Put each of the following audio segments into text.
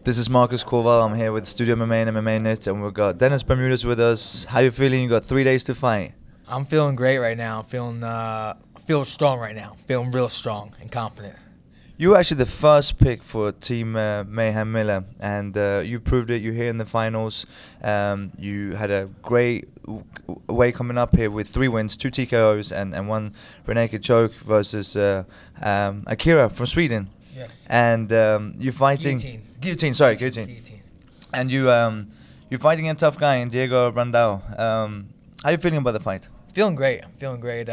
This is Marcus Corval. I'm here with Studio MMA and MMA Net, and we've got Dennis Bermudez with us. How you feeling? You got 3 days to fight. I'm feeling great right now. I'm feeling strong right now. Feeling real strong and confident. You were actually the first pick for Team Mayhem Miller, and you proved it. You're here in the finals. You had a great way coming up here with 3 wins, 2 TKOs, and 1 rear naked choke versus Akira from Sweden. Yes. And you're fighting guillotine. And you're fighting a tough guy in Diego Brandao. How are you feeling about the fight? Feeling great. I'm feeling great.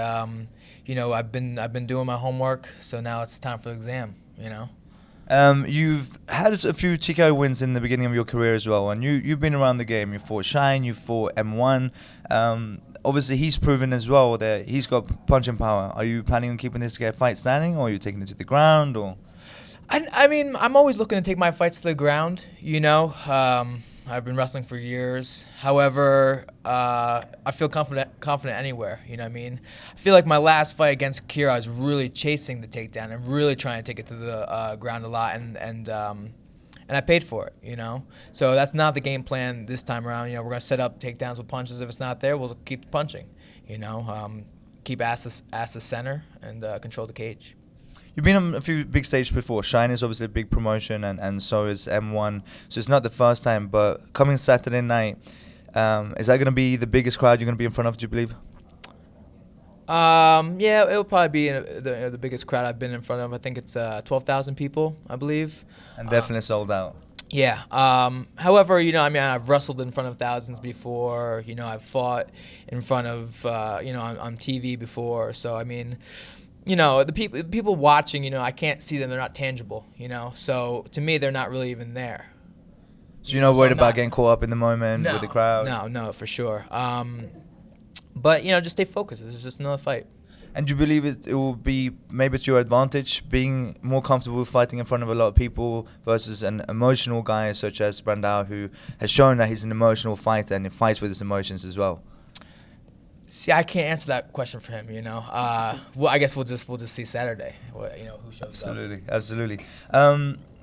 You know, I've been doing my homework, so now it's time for the exam. You know. You've had a few TKO wins in the beginning of your career as well, and you've been around the game. You fought Shine, you fought M1. Obviously, he's proven as well that he's got punching power. Are you planning on keeping this fight standing, or are you taking it to the ground, or? I mean, I'm always looking to take my fights to the ground, you know. I've been wrestling for years. However, I feel confident anywhere, you know what I mean? I feel like my last fight against Kira, I was really chasing the takedown and really trying to take it to the ground a lot, and I paid for it, you know. So that's not the game plan this time around. You know, we're going to set up takedowns with punches. If it's not there, we'll keep punching, you know. Keep ass to center and control the cage. You've been on a few big stages before. Shine is obviously a big promotion, and so is M1. So it's not the first time, but coming Saturday night, is that going to be the biggest crowd you're going to be in front of, do you believe? Yeah, it will probably be the biggest crowd I've been in front of. I think it's 12,000 people, I believe. And definitely sold out. Yeah. However, you know, I mean, I've wrestled in front of thousands before. You know, I've fought in front of, you know, on TV before. So, I mean, you know, the people watching, you know, I can't see them. They're not tangible, you know. So to me, they're not really even there. So you're not worried about getting caught up in the moment with the crowd? No, for sure. But, you know, just stay focused. This is just another fight. And do you believe it will be maybe to your advantage, being more comfortable fighting in front of a lot of people versus an emotional guy such as Brandao, who has shown that he's an emotional fighter and he fights with his emotions as well? See, I can't answer that question for him, you know. Well, I guess we'll just see Saturday, you know, who shows up. Absolutely.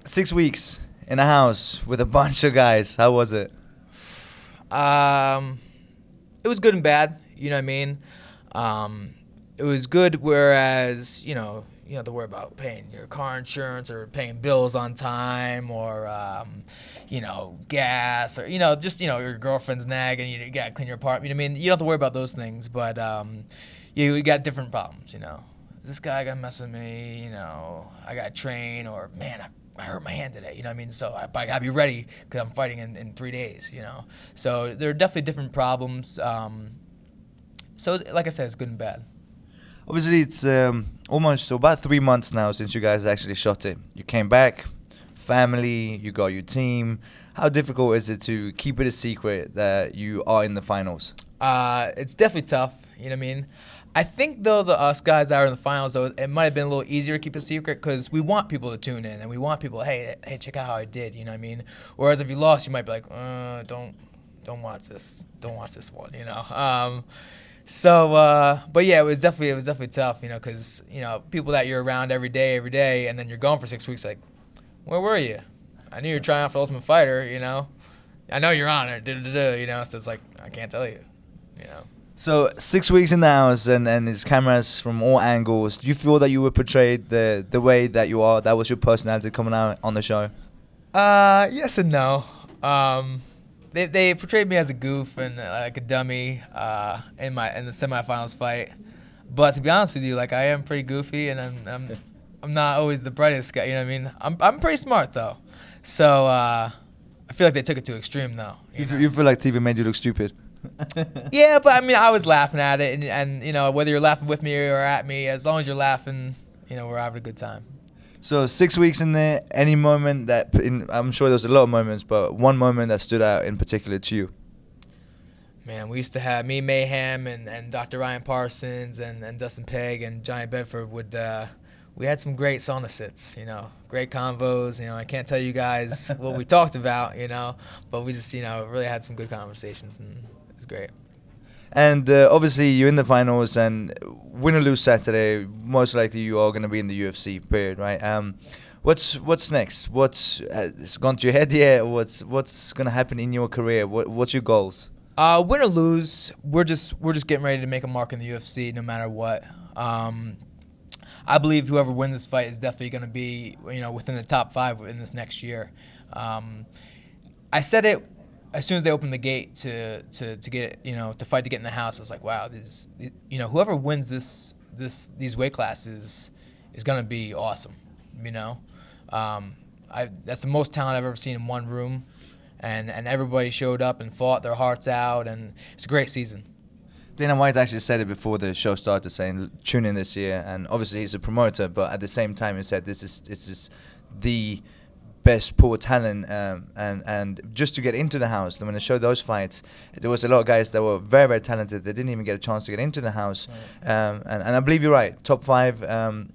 6 weeks in a house with a bunch of guys. How was it? It was good and bad, you know what I mean? It was good, whereas, you know, you have to worry about paying your car insurance or paying bills on time or, you know, gas or, you know, just, you know, your girlfriend's nagging you got to clean your apartment. You know what I mean? You don't have to worry about those things, but you got different problems, you know. Is this guy going to mess with me? You know, I got to train, or, man, I hurt my hand today, you know what I mean? So I got to be ready because I'm fighting in 3 days, you know. So there are definitely different problems. So, like I said, it's good and bad. Obviously, it's almost about 3 months now since you guys actually shot it. You came back, family, you got your team. How difficult is it to keep it a secret that you are in the finals? It's definitely tough, you know what I mean? I think, though, us guys that are in the finals, though, it might have been a little easier to keep a secret because we want people to tune in and we want people, hey, check out how I did, you know what I mean? Whereas if you lost, you might be like, don't watch this. Don't watch this one, you know? So, but yeah, it was definitely tough, you know, because, you know, people that you're around every day, and then you're gone for 6 weeks, like, where were you? I knew you were trying out for Ultimate Fighter, you know. I know you're on it, you know, so it's like, I can't tell you, you know. So 6 weeks in the house and it's cameras from all angles. Do you feel that you were portrayed the way that you are? That was your personality coming out on the show? Yes and no. They portrayed me as a goof and like a dummy in the semifinals fight, but to be honest with you, like I am pretty goofy and I'm not always the brightest guy. You know what I mean? I'm pretty smart though, so I feel like they took it to extreme though. You feel like TV made you look stupid? Yeah, but I mean I was laughing at it, and you know whether you're laughing with me or at me, as long as you're laughing, you know we're having a good time. So 6 weeks in there, any moment that, I'm sure there's a lot of moments, but one moment that stood out in particular to you? Man, we used to have me, Mayhem, and Dr. Ryan Parsons, and Dustin Pegg, and Johnny Bedford we had some great sauna sits, you know, great convos, you know, I can't tell you guys what we talked about, you know, but we just, you know, really had some good conversations, and it was great. And obviously you're in the finals, and win or lose Saturday, most likely you are going to be in the UFC, period, right? What's next? It's gone to your head yet? What's gonna happen in your career? What's your goals? Win or lose, we're just getting ready to make a mark in the UFC no matter what. I believe whoever wins this fight is definitely going to be, within the top 5 in this next year. I said it as soon as they opened the gate to get, to fight to get in the house. I was like, wow, whoever wins these weight classes is going to be awesome. That's the most talent I've ever seen in one room, and everybody showed up and fought their hearts out, and it's a great season. Dana White actually said it before the show started, saying tune in this year, and obviously he's a promoter, but at the same time he said this is the best pool of talent, and just to get into the house. When they showed those fights, there was a lot of guys that were very, very talented. They didn't even get a chance to get into the house, and I believe you're right. Top 5.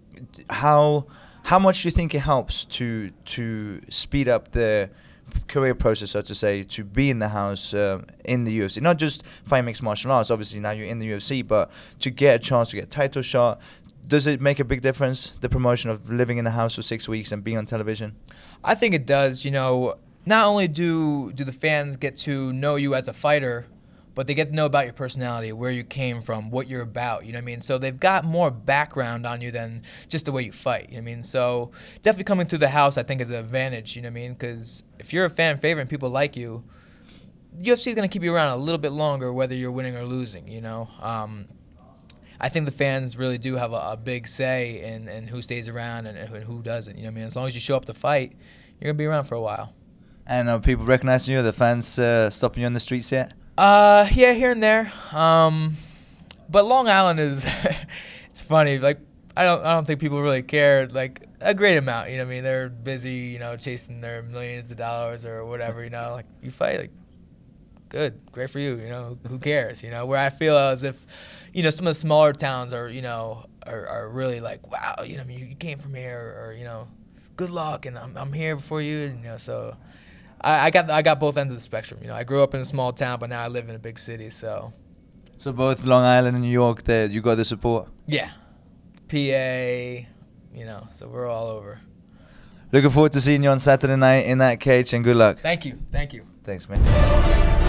How much do you think it helps to speed up the career process, so to say, to be in the house in the UFC? Not just fight mixed martial arts, obviously now you're in the UFC, but to get a chance to get a title shot. Does it make a big difference, the promotion of living in the house for 6 weeks and being on television? I think it does. Not only do the fans get to know you as a fighter, but they get to know about your personality, where you came from, what you're about, So they've got more background on you than just the way you fight, So definitely coming through the house, I think, is an advantage, Because if you're a fan favorite and people like you, UFC is going to keep you around a little bit longer, whether you're winning or losing, I think the fans really do have a big say in who stays around and who doesn't, As long as you show up to fight, you're going to be around for a while. And are people recognizing you? Are the fans stopping you on the streets yet? Yeah, here and there. But Long Island is, it's funny. Like, I don't think people really care. Like, a great amount. They're busy. Chasing their millions of dollars or whatever. Like, you fight. Like, good, great for you. Who cares? Where I feel as if, some of the smaller towns are are really like, wow. You came from here, or good luck, and I'm here for you. So. I got both ends of the spectrum. I grew up in a small town, but now I live in a big city. So both Long Island and New York, there you got the support. Yeah, PA, so we're all over. Looking forward to seeing you on Saturday night in that cage, and good luck. Thank you. Thanks, man.